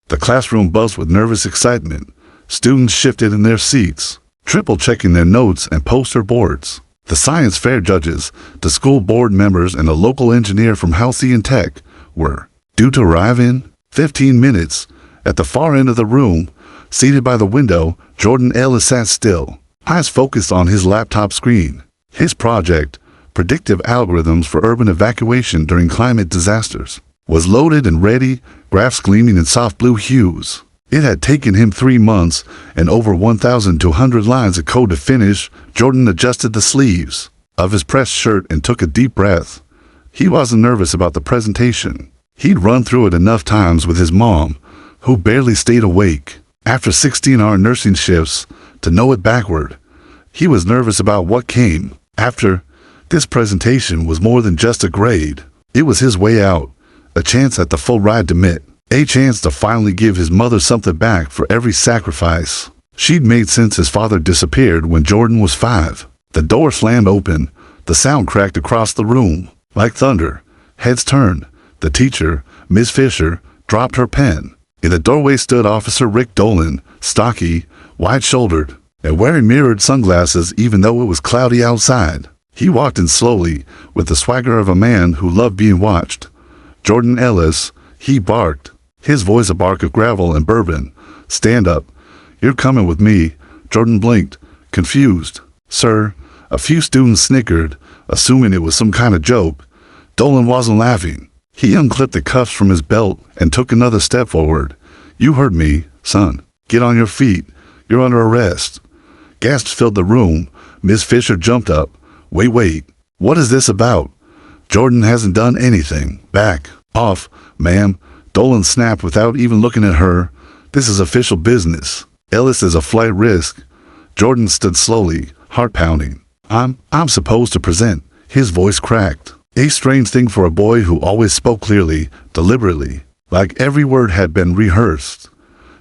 The classroom buzzed with nervous excitement. Students shifted in their seats, triple-checking their notes and poster boards. The science fair judges, the school board members, and a local engineer from Halcyon Tech were due to arrive in 15 minutes. At the far end of the room, seated by the window, Jordan Ellis sat still, eyes focused on his laptop screen. His project, Predictive Algorithms for Urban Evacuation During Climate Disasters, was loaded and ready, graphs gleaming in soft blue hues. It had taken him 3 months and over 1,200 lines of code to finish. Jordan adjusted the sleeves of his pressed shirt and took a deep breath. He wasn't nervous about the presentation. He'd run through it enough times with his mom, who barely stayed awake after 16-hour nursing shifts to know it backward. He was nervous about what came after. This presentation was more than just a grade. It was his way out, a chance at the full ride to MIT. A chance to finally give his mother something back for every sacrifice she'd made since his father disappeared when Jordan was 5. The door slammed open. The sound cracked across the room like thunder. Heads turned. The teacher, Miss Fisher, dropped her pen. In the doorway stood Officer Rick Dolan, stocky, wide-shouldered, and wearing mirrored sunglasses even though it was cloudy outside. He walked in slowly, with the swagger of a man who loved being watched. "Jordan Ellis," he barked, his voice a bark of gravel and bourbon. "Stand up. You're coming with me." Jordan blinked, confused. "Sir?" A few students snickered, assuming it was some kind of joke. Dolan wasn't laughing. He unclipped the cuffs from his belt and took another step forward. "You heard me, son. Get on your feet. You're under arrest." Gasps filled the room. Miss Fisher jumped up. Wait. What is this about?" "Jordan hasn't done anything. Back off, ma'am." Dolan snapped without even looking at her. "This is official business. Ellis is a flight risk." Jordan stood slowly, heart pounding. I'm supposed to present." His voice cracked. A strange thing for a boy who always spoke clearly, deliberately, like every word had been rehearsed.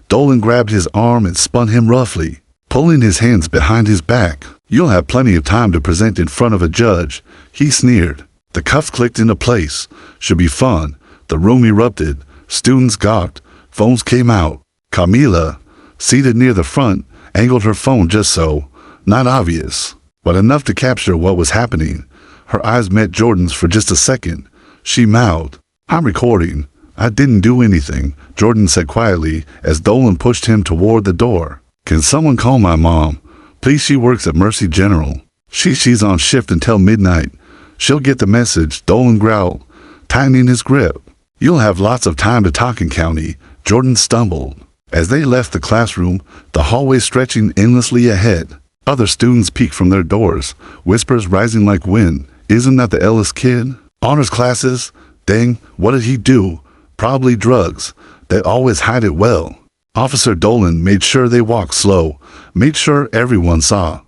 Dolan grabbed his arm and spun him roughly, pulling his hands behind his back. "You'll have plenty of time to present in front of a judge," he sneered. The cuffs clicked into place. "Should be fun." The room erupted. Students gawked. Phones came out. Camila, seated near the front, angled her phone just so, not obvious, but enough to capture what was happening. Her eyes met Jordan's for just a second. She mouthed, "I'm recording." "I didn't do anything," Jordan said quietly as Dolan pushed him toward the door. "Can someone call my mom? Please, she works at Mercy General. She's on shift until midnight. She'll get the message," Dolan growled, tightening his grip. "You'll have lots of time to talk in county," Jordan stumbled. As they left the classroom, the hallway stretching endlessly ahead. Other students peeked from their doors, whispers rising like wind. "Isn't that the Ellis kid? Honors classes? Dang, what did he do? Probably drugs. They always hide it well." Officer Dolan made sure they walked slow, made sure everyone saw.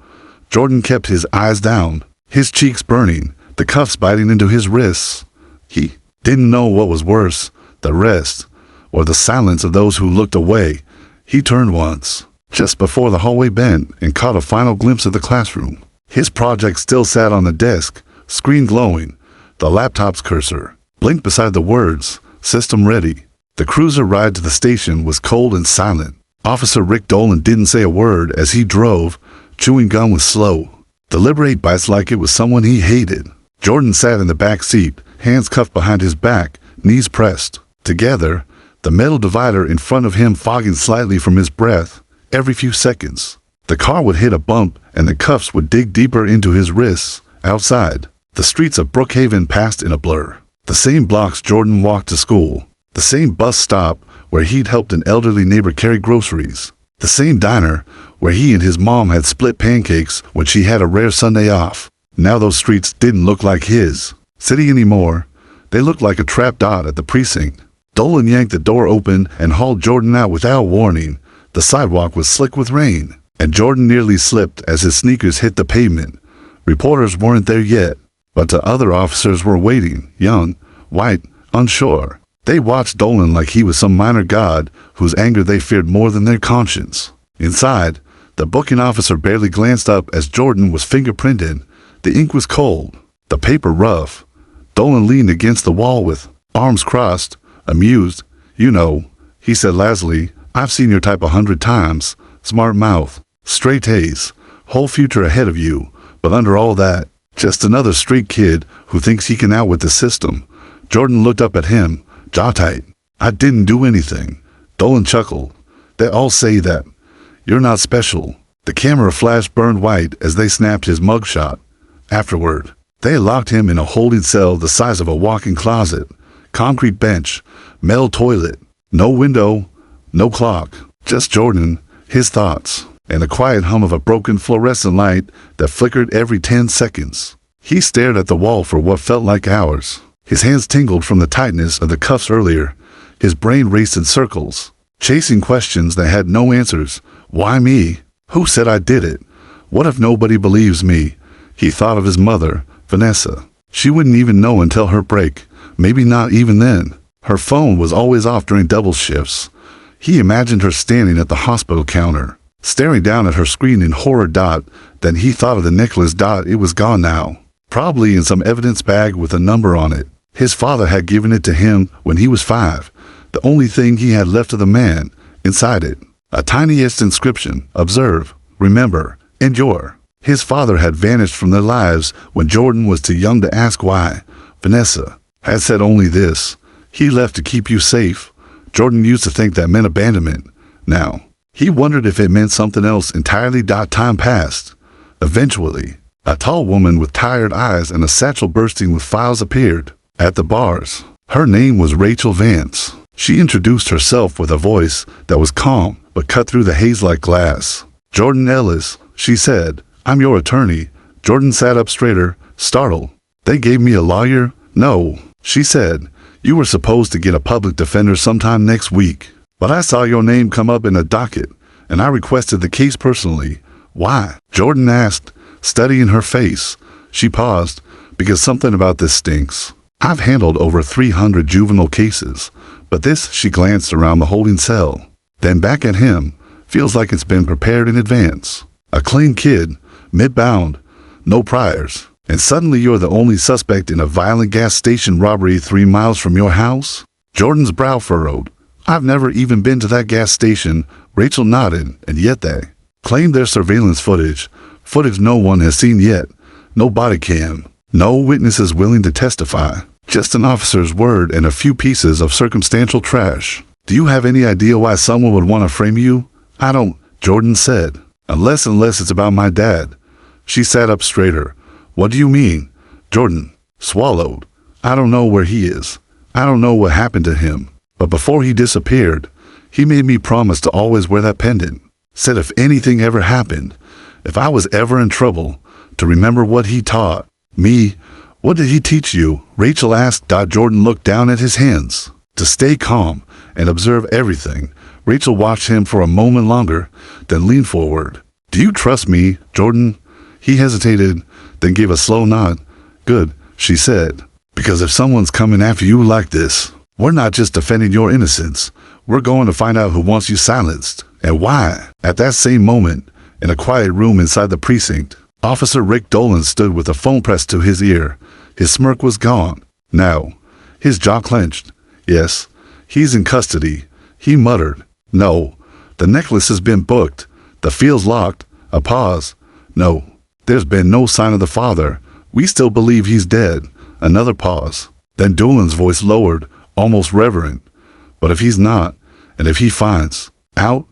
Jordan kept his eyes down, his cheeks burning, the cuffs biting into his wrists. He didn't know what was worse, the rest, or the silence of those who looked away. He turned once, just before the hallway bent, and caught a final glimpse of the classroom. His project still sat on the desk, screen glowing. The laptop's cursor blinked beside the words, "System ready." The cruiser ride to the station was cold and silent. Officer Rick Dolan didn't say a word as he drove. Chewing gum was slow, deliberate bites like it was someone he hated. Jordan sat in the back seat, hands cuffed behind his back, knees pressed together, the metal divider in front of him fogging slightly from his breath. Every few seconds, the car would hit a bump and the cuffs would dig deeper into his wrists. Outside, the streets of Brookhaven passed in a blur. The same blocks Jordan walked to school. The same bus stop where he'd helped an elderly neighbor carry groceries. The same diner where he and his mom had split pancakes when she had a rare Sunday off. Now those streets didn't look like his city anymore. They looked like a trapped dot at the precinct. Dolan yanked the door open and hauled Jordan out without warning. The sidewalk was slick with rain, and Jordan nearly slipped as his sneakers hit the pavement. Reporters weren't there yet, but the other officers were waiting, young, white, unsure. They watched Dolan like he was some minor god whose anger they feared more than their conscience. Inside, the booking officer barely glanced up as Jordan was fingerprinted. The ink was cold, the paper rough. Dolan leaned against the wall with arms crossed, amused. "You know," he said lazily. I've seen your type 100 times. Smart mouth, straight A's, whole future ahead of you. But under all that, just another street kid who thinks he can outwit the system. Jordan looked up at him, jaw tight. I didn't do anything. Dolan chuckled. They all say that. You're not special. The camera flash burned white as they snapped his mugshot. Afterward, they locked him in a holding cell the size of a walk-in closet. Concrete bench, metal toilet, no window, no clock. Just Jordan, his thoughts, and the quiet hum of a broken fluorescent light that flickered every 10 seconds. He stared at the wall for what felt like hours. His hands tingled from the tightness of the cuffs earlier. His brain raced in circles, chasing questions that had no answers. Why me? Who said I did it? What if nobody believes me? He thought of his mother, Vanessa. She wouldn't even know until her break. Maybe not even then. Her phone was always off during double shifts. He imagined her standing at the hospital counter, staring down at her screen in horror. Then he thought of the necklace. It was gone now. Probably in some evidence bag with a number on it. His father had given it to him when he was 5. The only thing he had left of the man. Inside it, a tiniest inscription. Observe, remember, endure. His father had vanished from their lives when Jordan was too young to ask why. Vanessa had said only this. He left to keep you safe. Jordan used to think that meant abandonment. Now, he wondered if it meant something else entirely. Time passed. Eventually, a tall woman with tired eyes and a satchel bursting with files appeared at the bars. Her name was Rachel Vance. She introduced herself with a voice that was calm but cut through the haze like glass. Jordan Ellis, she said. I'm your attorney. Jordan sat up straighter, startled. They gave me a lawyer? No, she said. You were supposed to get a public defender sometime next week. But I saw your name come up in a docket, and I requested the case personally. Why? Jordan asked, studying her face. She paused, because something about this stinks. I've handled over 300 juvenile cases, but this, she glanced around the holding cell. Then back at him, feels like it's been prepared in advance. A clean kid, mid-bound, no priors. And suddenly you're the only suspect in a violent gas station robbery 3 miles from your house? Jordan's brow furrowed. I've never even been to that gas station. Rachel nodded, and yet they claimed their surveillance footage no one has seen yet. No body cam, no witnesses willing to testify. Just an officer's word and a few pieces of circumstantial trash. Do you have any idea why someone would want to frame you? I don't, Jordan said. Unless it's about my dad. She sat up straighter. What do you mean? Jordan swallowed. I don't know where he is. I don't know what happened to him. But before he disappeared, he made me promise to always wear that pendant. Said if anything ever happened, if I was ever in trouble, to remember what he taught me. What did he teach you? Rachel asked. Jordan looked down at his hands. To stay calm and observe everything. Rachel watched him for a moment longer, then leaned forward. Do you trust me, Jordan? He hesitated, then gave a slow nod. Good, she said. Because if someone's coming after you like this, we're not just defending your innocence. We're going to find out who wants you silenced, and why. At that same moment, in a quiet room inside the precinct, Officer Rick Dolan stood with a phone pressed to his ear. His smirk was gone. Now, his jaw clenched. Yes, he's in custody, he muttered. No, the necklace has been booked. The field's locked. A pause. No, there's been no sign of the father. We still believe he's dead. Another pause. Then Dolan's voice lowered, almost reverent. But if he's not, and if he finds out,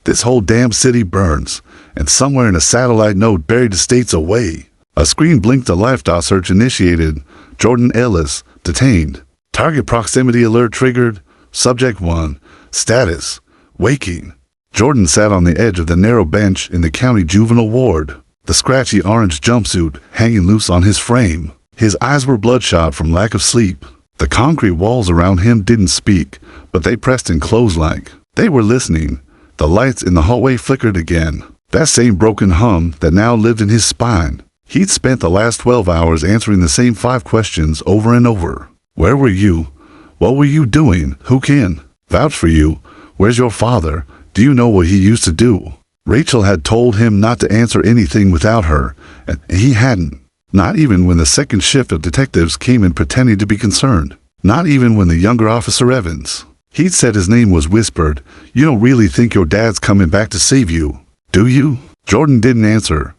this whole damn city burns, and somewhere in a satellite node buried states away. A screen blinked. A life search initiated. Jordan Ellis, detained. Target proximity alert triggered. Subject 1. Status. Waking. Jordan sat on the edge of the narrow bench in the county juvenile ward, the scratchy orange jumpsuit hanging loose on his frame. His eyes were bloodshot from lack of sleep. The concrete walls around him didn't speak, but they pressed in close-like. They were listening. The lights in the hallway flickered again. That same broken hum that now lived in his spine. He'd spent the last 12 hours answering the same 5 questions over and over. Where were you? What were you doing? Who can vouch for you? Where's your father? Do you know what he used to do? Rachel had told him not to answer anything without her, and he hadn't. Not even when the second shift of detectives came in pretending to be concerned. Not even when the younger Officer Evans He'd said his name was whispered. You don't really think your dad's coming back to save you, do you? Jordan didn't answer.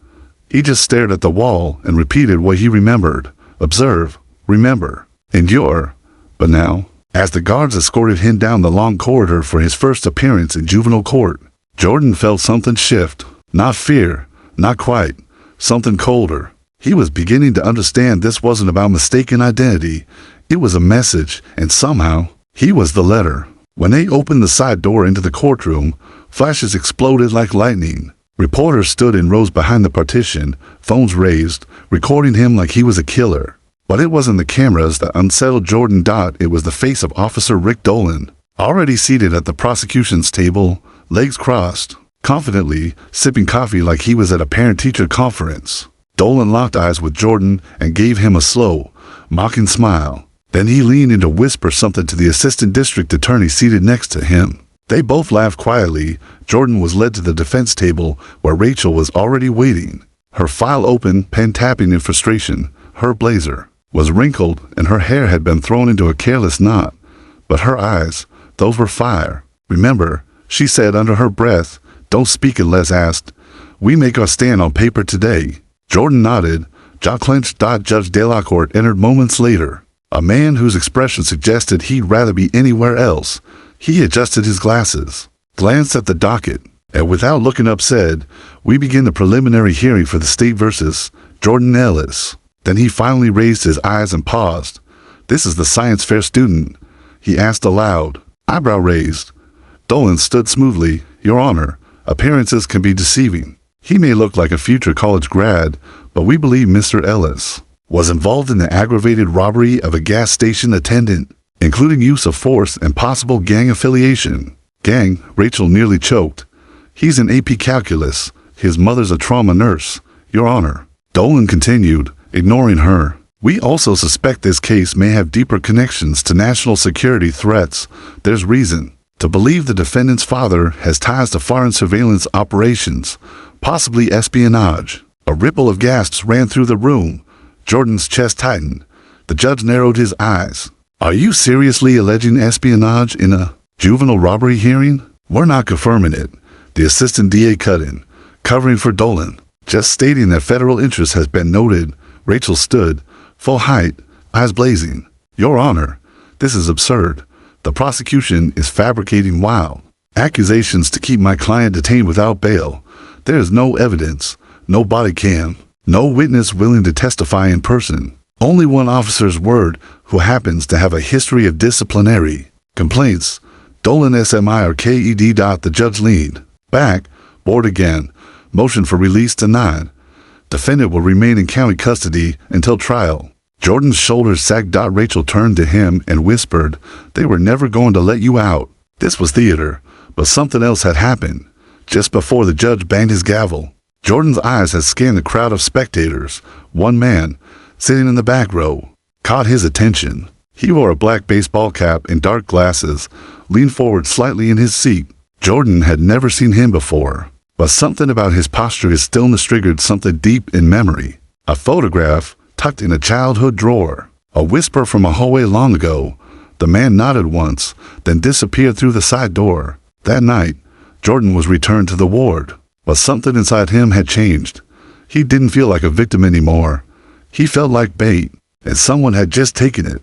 He just stared at the wall and repeated what he remembered. Observe, remember, endure. But now, as the guards escorted him down the long corridor for his first appearance in juvenile court, Jordan felt something shift. Not fear, not quite. Something colder. He was beginning to understand this wasn't about mistaken identity. It was a message, and somehow, he was the letter. When they opened the side door into the courtroom, flashes exploded like lightning. Reporters stood in rows behind the partition, phones raised, recording him like he was a killer. But it wasn't the cameras that unsettled Jordan. It was the face of Officer Rick Dolan, already seated at the prosecution's table, legs crossed, confidently sipping coffee like he was at a parent-teacher conference. Dolan locked eyes with Jordan and gave him a slow, mocking smile. Then he leaned in to whisper something to the assistant district attorney seated next to him. They both laughed quietly. Jordan was led to the defense table where Rachel was already waiting. Her file open, pen tapping in frustration. Her blazer was wrinkled and her hair had been thrown into a careless knot. But her eyes, those were fire. Remember, she said under her breath, don't speak unless asked. We make our stand on paper today. Jordan nodded, jaw clenched. Judge Delacourt entered moments later. A man whose expression suggested he'd rather be anywhere else. He adjusted his glasses, glanced at the docket, and without looking up said, we begin the preliminary hearing for the state versus Jordan Ellis. Then he finally raised his eyes and paused. This is the science fair student, he asked aloud, eyebrow raised. Dolan stood smoothly. Your Honor, appearances can be deceiving. He may look like a future college grad, but we believe Mr. Ellis was involved in the aggravated robbery of a gas station attendant, including use of force and possible gang affiliation. Gang, Rachel nearly choked. He's in AP Calculus. His mother's a trauma nurse, Your Honor. Dolan continued, ignoring her. We also suspect this case may have deeper connections to national security threats. There's reason to believe the defendant's father has ties to foreign surveillance operations, possibly espionage. A ripple of gasps ran through the room. Jordan's chest tightened. The judge narrowed his eyes. Are you seriously alleging espionage in a juvenile robbery hearing? We're not confirming it. The assistant DA cut in, covering for Dolan. Just stating that federal interest has been noted. Rachel stood, full height, eyes blazing. Your Honor, this is absurd. The prosecution is fabricating wild accusations to keep my client detained without bail. There is no evidence, no body cam, no witness willing to testify in person. Only one officer's word who happens to have a history of disciplinary complaints. Dolan SMI or KED. The judge leaned back, bored again. Motion for release denied. Defendant will remain in county custody until trial. Jordan's shoulders sagged. Rachel turned to him and whispered, they were never going to let you out. This was theater, but something else had happened. Just before the judge banged his gavel, Jordan's eyes had scanned the crowd of spectators. One man, sitting in the back row, caught his attention. He wore a black baseball cap and dark glasses, leaned forward slightly in his seat. Jordan had never seen him before, but something about his posture, his stillness triggered something deep in memory. A photograph tucked in a childhood drawer. A whisper from a hallway long ago. The man nodded once, then disappeared through the side door. That night, Jordan was returned to the ward, but something inside him had changed. He didn't feel like a victim anymore. He felt like bait, and someone had just taken it.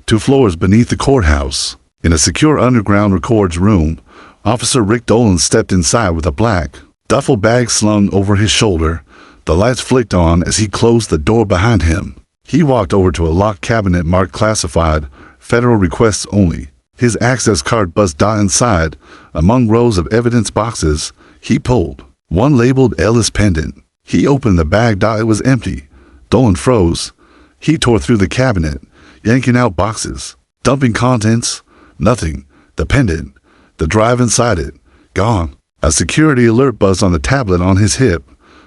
2 floors beneath the courthouse, in a secure underground records room, Officer Rick Dolan stepped inside with a black duffel bag slung over his shoulder. The lights flicked on as he closed the door behind him. He walked over to a locked cabinet marked classified, federal requests only. His access card buzzed. Inside, among rows of evidence boxes, he pulled one labeled Ellis pendant. He opened the bag. It was empty. Dolan froze. He tore through the cabinet, yanking out boxes, dumping contents. Nothing. The pendant, the drive inside it, gone. A security alert buzzed on the tablet on his hip.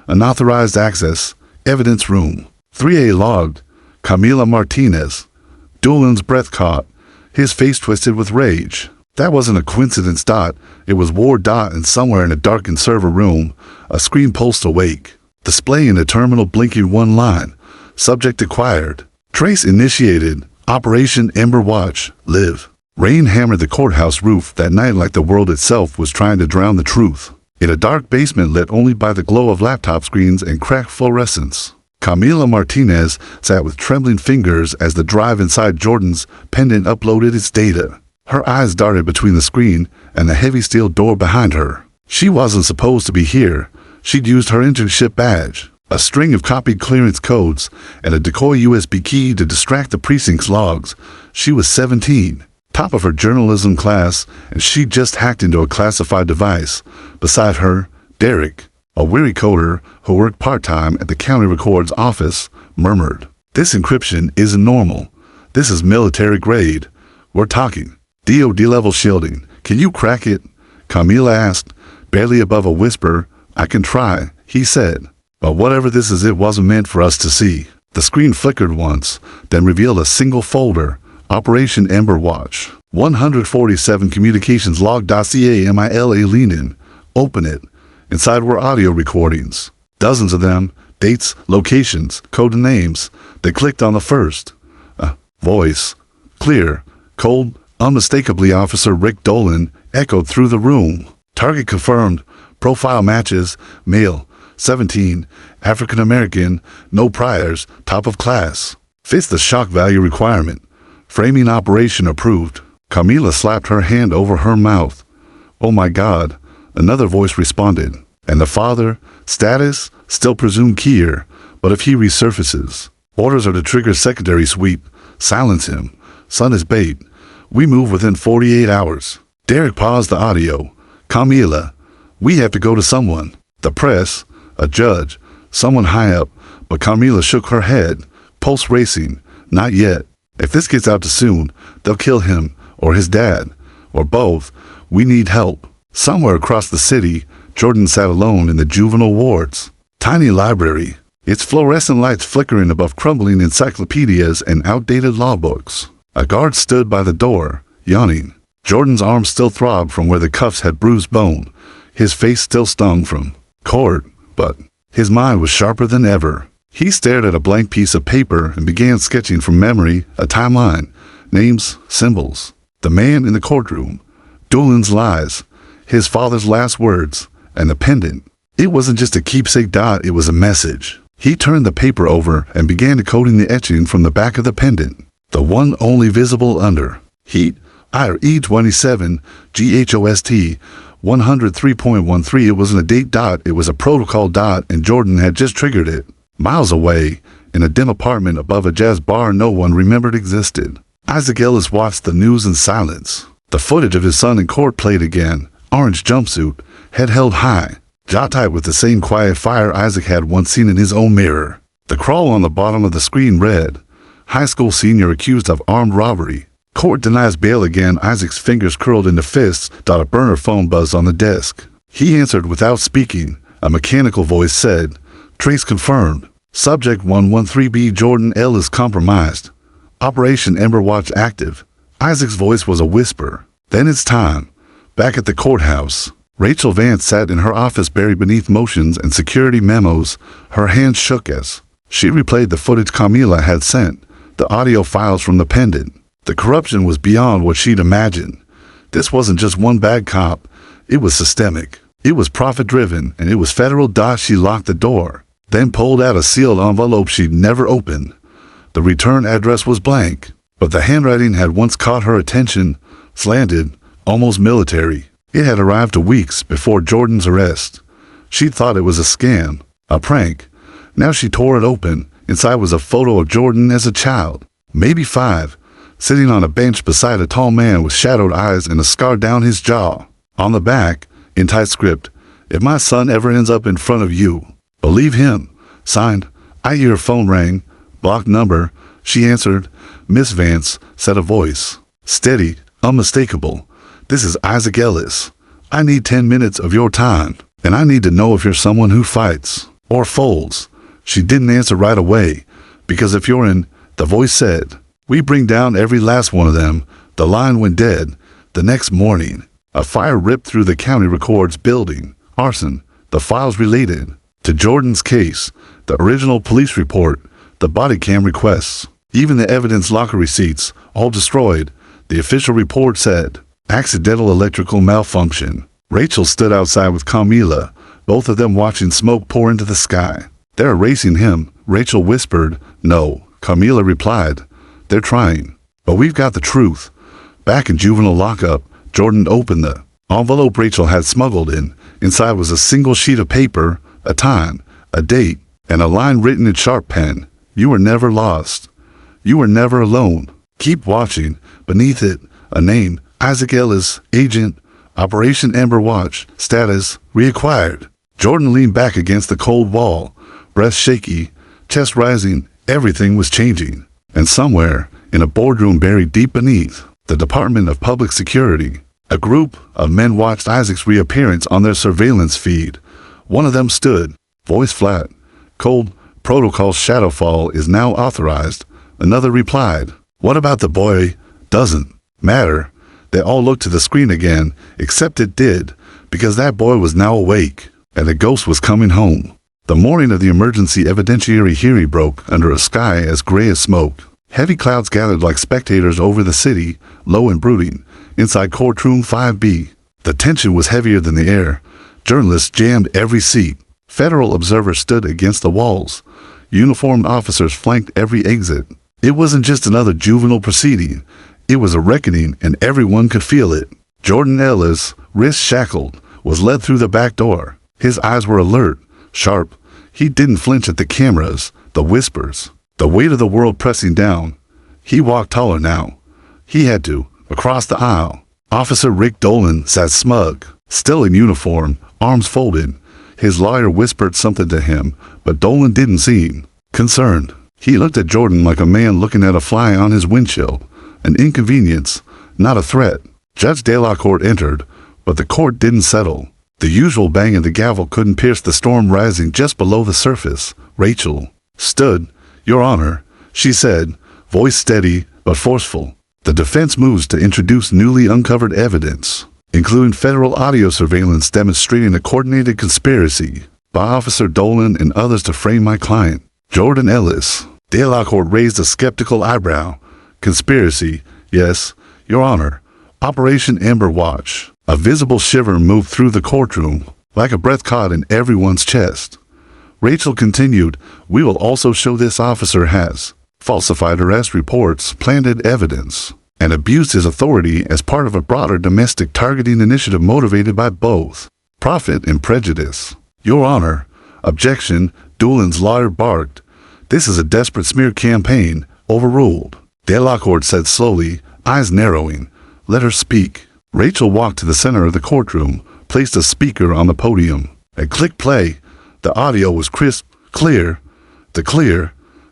Unauthorized access, evidence room. 3A logged. Camila Martinez. Dolan's breath caught, his face twisted with rage. That wasn't a coincidence. It was war. And somewhere in a darkened server room, a screen pulsed awake. Display in the terminal blinking one line. Subject acquired. Trace initiated. Operation Ember Watch. Live. Rain hammered the courthouse roof that night like the world itself was trying to drown the truth. In a dark basement lit only by the glow of laptop screens and cracked fluorescents, Camila Martinez sat with trembling fingers as the drive inside Jordan's pendant uploaded its data. Her eyes darted between the screen and the heavy steel door behind her. She wasn't supposed to be here. She'd used her internship badge, a string of copied clearance codes, and a decoy USB key to distract the precinct's logs. She was 17, top of her journalism class, and she'd just hacked into a classified device. Beside her, Derek, a weary coder who worked part-time at the county records office, murmured, "This encryption isn't normal. This is military grade. We're talking DoD level shielding. Can you crack it?" Camila asked, barely above a whisper. "I can try," he said. "But whatever this is, it wasn't meant for us to see." The screen flickered once, then revealed a single folder. Operation Ember Watch. 147 communications log.ca MILA Lenin. Open it. Inside were audio recordings. Dozens of them. Dates, locations, code names. They clicked on the first. Voice. Clear. Cold. Unmistakably Officer Rick Dolan echoed through the room. Target confirmed. Profile matches. Male. 17. African American. No priors. Top of class. Fits the shock value requirement. Framing operation approved. Camila slapped her hand over her mouth. "Oh my God," another voice responded. "And the father? Status? Still presumed Kier, but if he resurfaces, orders are to trigger secondary sweep. Silence him. Son is bait. We move within 48 hours. Derek paused the audio. "Camila, we have to go to someone. The press, a judge, someone high up." But Camila shook her head, pulse racing. "Not yet. If this gets out too soon, they'll kill him, or his dad, or both. We need help." Somewhere across the city, Jordan sat alone in the juvenile wards. Tiny library, its fluorescent lights flickering above crumbling encyclopedias and outdated law books. A guard stood by the door, yawning. Jordan's arm still throbbed from where the cuffs had bruised bone. His face still stung from court, but his mind was sharper than ever. He stared at a blank piece of paper and began sketching from memory a timeline, names, symbols. The man in the courtroom, Dolan's lies, his father's last words, and the pendant. It wasn't just a keepsake dot, it was a message. He turned the paper over and began decoding the etching from the back of the pendant. The one only visible under. Heat, IR E27, GHOST, 103.13. It wasn't a date dot, it was a protocol dot, and Jordan had just triggered it. Miles away, in a dim apartment above a jazz bar no one remembered existed, Isaac Ellis watched the news in silence. The footage of his son in court played again. Orange jumpsuit, head held high, jaw tight with the same quiet fire Isaac had once seen in his own mirror. The crawl on the bottom of the screen read, "High school senior accused of armed robbery. Court denies bail again." Isaac's fingers curled into fists. A burner phone buzzed on the desk. He answered without speaking. A mechanical voice said, "Trace confirmed. Subject 113B Jordan Ellis compromised. Operation Ember Watch active." Isaac's voice was a whisper. Then it's time. Back at the courthouse, Rachel Vance sat in her office buried beneath motions and security memos. Her hands shook as she replayed the footage Camila had sent, the audio files from the pendant. The corruption was beyond what she'd imagined. This wasn't just one bad cop. It was systemic. It was profit-driven, and it was federal. She locked the door, then pulled out a sealed envelope she'd never opened. The return address was blank, but the handwriting had once caught her attention, slanted, almost military. It had arrived weeks before Jordan's arrest. She'd thought it was a scam, a prank. Now she tore it open. Inside was a photo of Jordan as a child, maybe 5, sitting on a bench beside a tall man with shadowed eyes and a scar down his jaw. On the back, in tight script, "If my son ever ends up in front of you, believe him." Signed, "I hear." Phone rang. Blocked number. She answered. "Miss Vance," said a voice. Steady, unmistakable. "This is Isaac Ellis. I need 10 minutes of your time, and I need to know if you're someone who fights or folds." She didn't answer right away, because if you're in, the voice said, "We bring down every last one of them." The line went dead. The next morning, a fire ripped through the county records building. Arson. The files related to Jordan's case, the original police report, the body cam requests, even the evidence locker receipts, all destroyed. The official report said, accidental electrical malfunction. Rachel stood outside with Camila, both of them watching smoke pour into the sky. They're erasing him, Rachel whispered. No, Camila replied. They're trying. But we've got the truth. Back in juvenile lockup, Jordan opened the envelope Rachel had smuggled in. Inside was a single sheet of paper, a time, a date, and a line written in sharp pen. You were never lost. You were never alone. Keep watching. Beneath it, a name, Isaac Ellis, agent, Operation Amber Watch, status, reacquired. Jordan leaned back against the cold wall, breath shaky, chest rising. Everything was changing. And somewhere, in a boardroom buried deep beneath, the Department of Public Security, a group of men watched Isaac's reappearance on their surveillance feed. One of them stood, voice flat, cold, protocol shadowfall is now authorized. Another replied, what about the boy? Doesn't matter. They all looked to the screen again, except it did, because that boy was now awake, and the ghost was coming home. The morning of the emergency evidentiary hearing broke under a sky as gray as smoke. Heavy clouds gathered like spectators over the city, low and brooding, inside Courtroom 5B. The tension was heavier than the air. Journalists jammed every seat. Federal observers stood against the walls. Uniformed officers flanked every exit. It wasn't just another juvenile proceeding. It was a reckoning, and everyone could feel it. Jordan Ellis, wrists shackled, was led through the back door. His eyes were alert, sharp. He didn't flinch at the cameras, the whispers, the weight of the world pressing down. He walked taller now. He had to, across the aisle. Officer Rick Dolan sat smug, still in uniform, arms folded. His lawyer whispered something to him, but Dolan didn't seem concerned. He looked at Jordan like a man looking at a fly on his windshield. An inconvenience, not a threat. Judge Delacourt entered, but the court didn't settle. The usual bang of the gavel couldn't pierce the storm rising just below the surface. Rachel stood. Your Honor, she said, voice steady but forceful. The defense moves to introduce newly uncovered evidence, including federal audio surveillance demonstrating a coordinated conspiracy by Officer Dolan and others to frame my client, Jordan Ellis. Delacourt raised a skeptical eyebrow. Conspiracy, yes, Your Honor. Operation Amber Watch. A visible shiver moved through the courtroom, like a breath caught in everyone's chest. Rachel continued, we will also show this officer has falsified arrest reports, planted evidence, and abused his authority as part of a broader domestic targeting initiative motivated by both profit and prejudice. Your Honor, objection, Dolan's lawyer barked. This is a desperate smear campaign, overruled. Delacourt said slowly, eyes narrowing. Let her speak. Rachel walked to the center of the courtroom, placed a speaker on the podium, and clicked play. The audio was crisp, clear.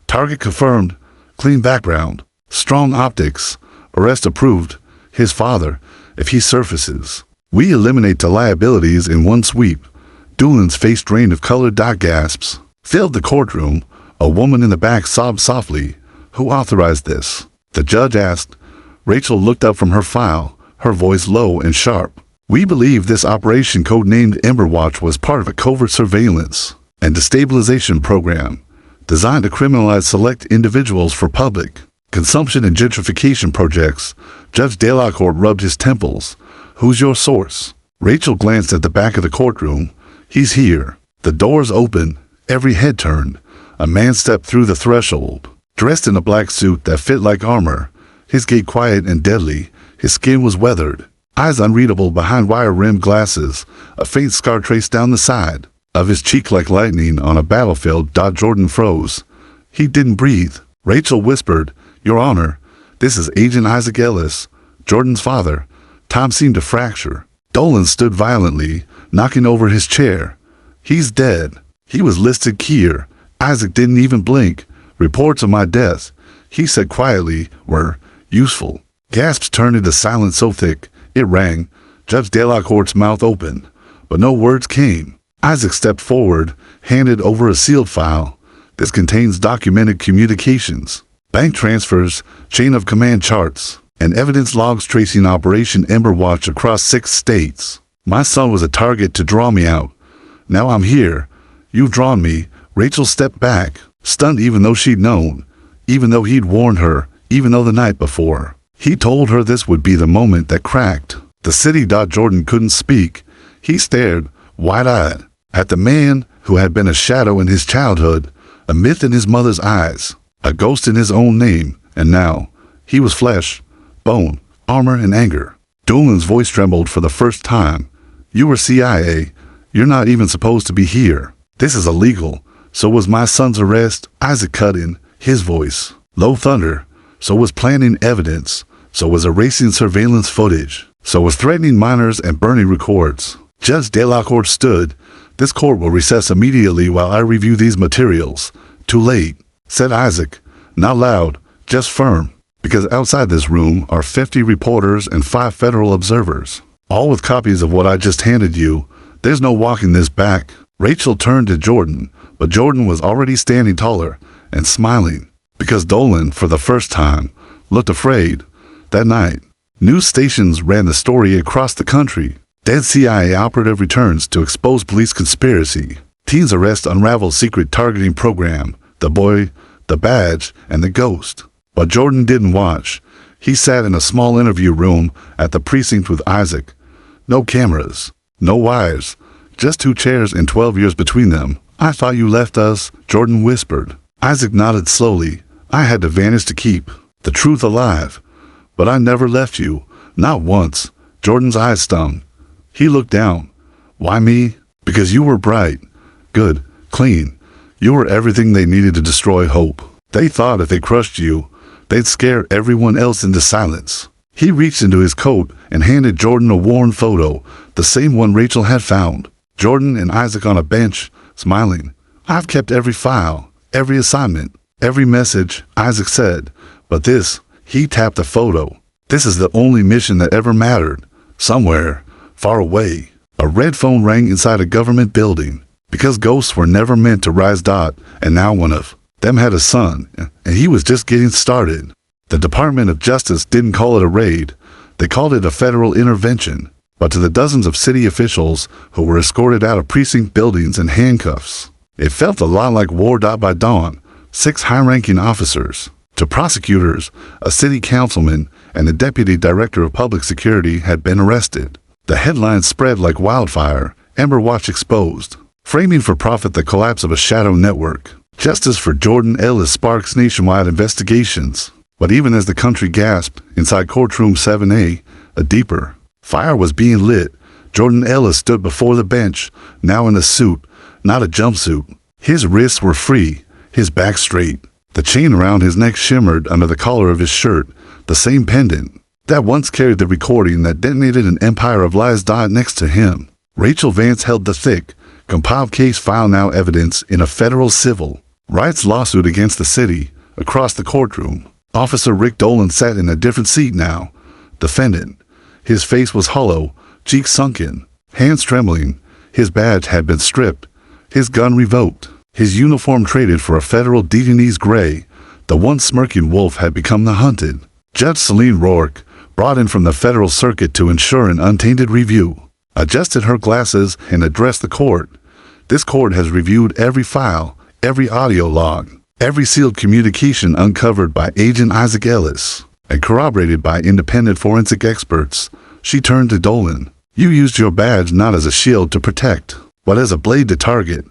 Target confirmed, clean background, strong optics, arrest approved. His father, if he surfaces. We eliminate the liabilities in one sweep. Dolan's face drained of colored dot gasps filled the courtroom. A woman in the back sobbed softly. Who authorized this? The judge asked. Rachel looked up from her file, her voice low and sharp. We believe this operation codenamed Amber Watch was part of a covert surveillance and destabilization program designed to criminalize select individuals for public consumption and gentrification projects. Judge Delacourt rubbed his temples. Who's your source? Rachel glanced at the back of the courtroom. He's here. The doors opened. Every head turned. A man stepped through the threshold, dressed in a black suit that fit like armor. His gait quiet and deadly. His skin was weathered, eyes unreadable behind wire-rimmed glasses, a faint scar traced down the side of his cheek like lightning on a battlefield. Jordan froze. He didn't breathe. Rachel whispered, Your Honor, this is Agent Isaac Ellis, Jordan's father. Time seemed to fracture. Dolan stood violently, knocking over his chair. He's dead. He was listed Kier. Isaac didn't even blink. Reports of my death, he said quietly, were useful. Gasps turned into silence so thick, it rang. Judge Delacourt's mouth opened, but no words came. Isaac stepped forward, handed over a sealed file. This contains documented communications, bank transfers, chain of command charts, and evidence logs tracing Operation Amber Watch across 6 states. My son was a target to draw me out. Now I'm here. You've drawn me. Rachel stepped back, stunned even though she'd known, even though he'd warned her, even though the night before He told her this would be the moment that cracked. The city. Jordan couldn't speak. He stared, wide-eyed, at the man who had been a shadow in his childhood, a myth in his mother's eyes, a ghost in his own name, and now he was flesh, bone, armor, and anger. Dolan's voice trembled for the first time. You were CIA. You're not even supposed to be here. This is illegal. So was my son's arrest. Isaac cut in, his voice low thunder. So was planting evidence. So was erasing surveillance footage. So was threatening minors and burning records. Judge Delacourt stood. This court will recess immediately while I review these materials. Too late, said Isaac, not loud, just firm, because outside this room are 50 reporters and 5 federal observers, all with copies of what I just handed you. There's no walking this back. Rachel turned to Jordan, but Jordan was already standing taller and smiling, because Dolan, for the first time, looked afraid. That night, news stations ran the story across the country. Dead CIA operative returns to expose police conspiracy. Teens arrest unravel secret targeting program. The boy, the badge, and the ghost. But Jordan didn't watch. He sat in a small interview room at the precinct with Isaac. No cameras, no wires, just 2 chairs and 12 years between them. I thought you left us, Jordan whispered. Isaac nodded slowly. I had to vanish to keep the truth alive. But I never left you, not once. Jordan's eyes stung. He looked down. Why me? Because you were bright, good, clean. You were everything they needed to destroy hope. They thought if they crushed you, they'd scare everyone else into silence. He reached into his coat and handed Jordan a worn photo, the same one Rachel had found. Jordan and Isaac on a bench, smiling. I've kept every file, every assignment, every message, Isaac said. But this, he tapped the photo. This is the only mission that ever mattered. Somewhere, far away, a red phone rang inside a government building. Because ghosts were never meant to rise. And now one of them had a son, and he was just getting started. The Department of Justice didn't call it a raid. They called it a federal intervention. But to the dozens of city officials who were escorted out of precinct buildings in handcuffs, it felt a lot like war. By dawn, 6 high-ranking officers, to prosecutors, a city councilman, and the deputy director of public security had been arrested. The headlines spread like wildfire. Amber Watch exposed. Framing for profit the collapse of a shadow network. Justice for Jordan Ellis sparks nationwide investigations. But even as the country gasped, inside Courtroom 7A, a deeper fire was being lit. Jordan Ellis stood before the bench, now in a suit, not a jumpsuit. His wrists were free, his back straight. The chain around his neck shimmered under the collar of his shirt, the same pendant that once carried the recording that detonated an empire of lies. Next to him, Rachel Vance held the thick, compiled case file, now evidence in a federal civil rights lawsuit against the city. Across the courtroom, Officer Rick Dolan sat in a different seat now. Defendant. His face was hollow, cheeks sunken, hands trembling. His badge had been stripped, his gun revoked, his uniform traded for a federal Detonese gray. The once smirking wolf had become the hunted. Judge Celine Rourke, brought in from the federal circuit to ensure an untainted review, adjusted her glasses and addressed the court. This court has reviewed every file, every audio log, every sealed communication uncovered by Agent Isaac Ellis and corroborated by independent forensic experts. She turned to Dolan. You used your badge not as a shield to protect, but as a blade to target.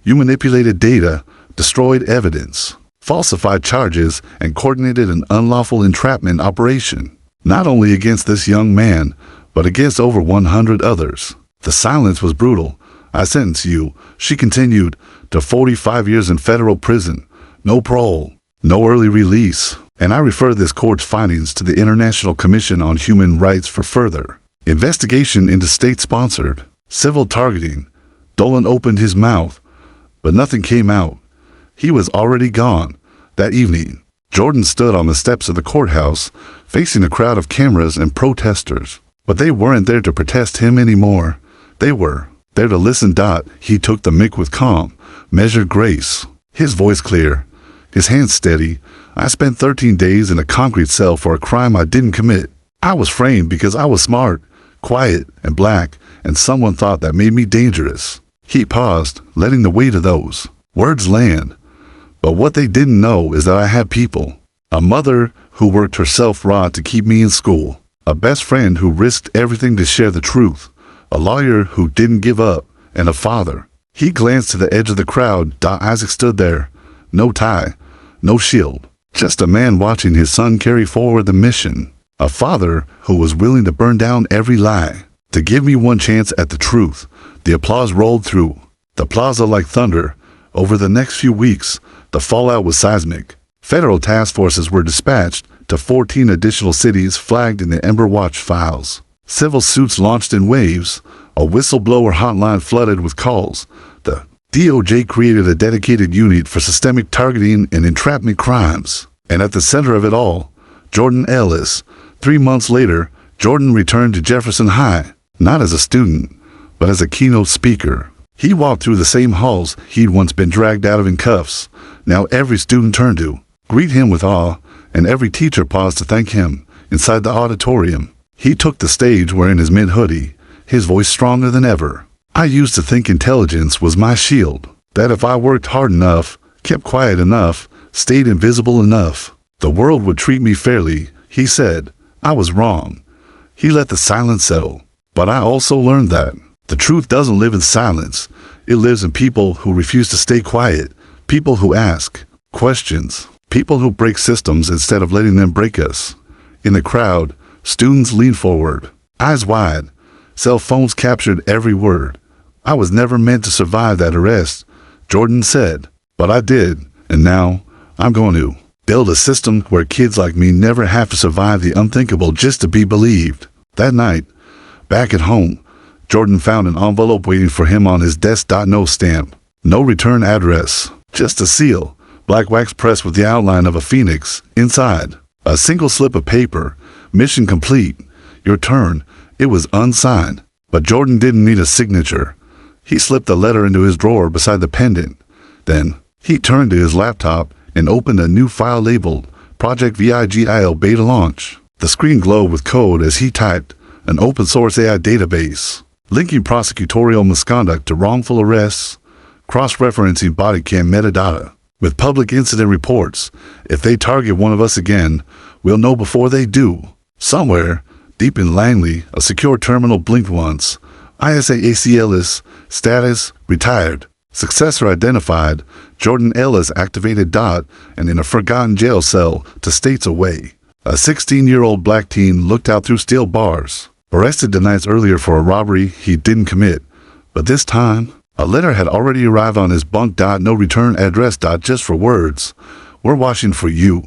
You manipulated data, destroyed evidence, falsified charges, and coordinated an unlawful entrapment operation, not only against this young man, but against over 100 others. The silence was brutal. I sentence you, she continued, to 45 years in federal prison, no parole, no early release, and I refer this court's findings to the International Commission on Human Rights for further investigation into state-sponsored civil targeting. Dolan opened his mouth, but nothing came out. He was already gone. That evening, Jordan stood on the steps of the courthouse, facing a crowd of cameras and protesters. But they weren't there to protest him anymore. They were there to listen. He took the mic with calm, measured grace, his voice clear, his hands steady. I spent 13 days in a concrete cell for a crime I didn't commit. I was framed because I was smart, quiet, and black, and someone thought that made me dangerous. He paused, letting the weight of those words land. But what they didn't know is that I had people. A mother who worked herself raw to keep me in school, a best friend who risked everything to share the truth, a lawyer who didn't give up, and a father. He glanced to the edge of the crowd. Isaac stood there, no tie, no shield, just a man watching his son carry forward the mission, a father who was willing to burn down every lie, to give me one chance at the truth. The applause rolled through the plaza like thunder. Over the next few weeks, the fallout was seismic. Federal task forces were dispatched to 14 additional cities flagged in the Ember Watch files. Civil suits launched in waves. A whistleblower hotline flooded with calls. The DOJ created a dedicated unit for systemic targeting and entrapment crimes. And at the center of it all, Jordan Ellis. 3 months later, Jordan returned to Jefferson High, not as a student, but as a keynote speaker. He walked through the same halls he'd once been dragged out of in cuffs. Now every student turned to greet him with awe, and every teacher paused to thank him. Inside the auditorium, he took the stage wearing his mint hoodie, his voice stronger than ever. I used to think intelligence was my shield, that if I worked hard enough, kept quiet enough, stayed invisible enough, the world would treat me fairly. He said I was wrong. He let the silence settle. But I also learned that the truth doesn't live in silence. It lives in people who refuse to stay quiet, people who ask questions, people who break systems instead of letting them break us. In the crowd, students leaned forward, eyes wide. Cell phones captured every word. I was never meant to survive that arrest, Jordan said, but I did, and now I'm going to build a system where kids like me never have to survive the unthinkable just to be believed. That night, back at home, Jordan found an envelope waiting for him on his desk. No stamp, no return address, just a seal, black wax pressed with the outline of a phoenix. Inside, a single slip of paper, mission complete, your turn. It was unsigned, but Jordan didn't need a signature. He slipped the letter into his drawer beside the pendant. Then, he turned to his laptop and opened a new file labeled Project VIGIL Beta Launch. The screen glowed with code as he typed, an open-source AI database, linking prosecutorial misconduct to wrongful arrests, cross-referencing body cam metadata with public incident reports. If they target one of us again, we'll know before they do. Somewhere, deep in Langley, a secure terminal blinked once. Isaac Ellis, status, retired. Successor identified, Jordan Ellis activated. And in a forgotten jail cell to states away. A 16-year-old black teen looked out through steel bars. Arrested the nights earlier for a robbery he didn't commit. But this time, a letter had already arrived on his bunk. No return address. Just for words. We're watching for you.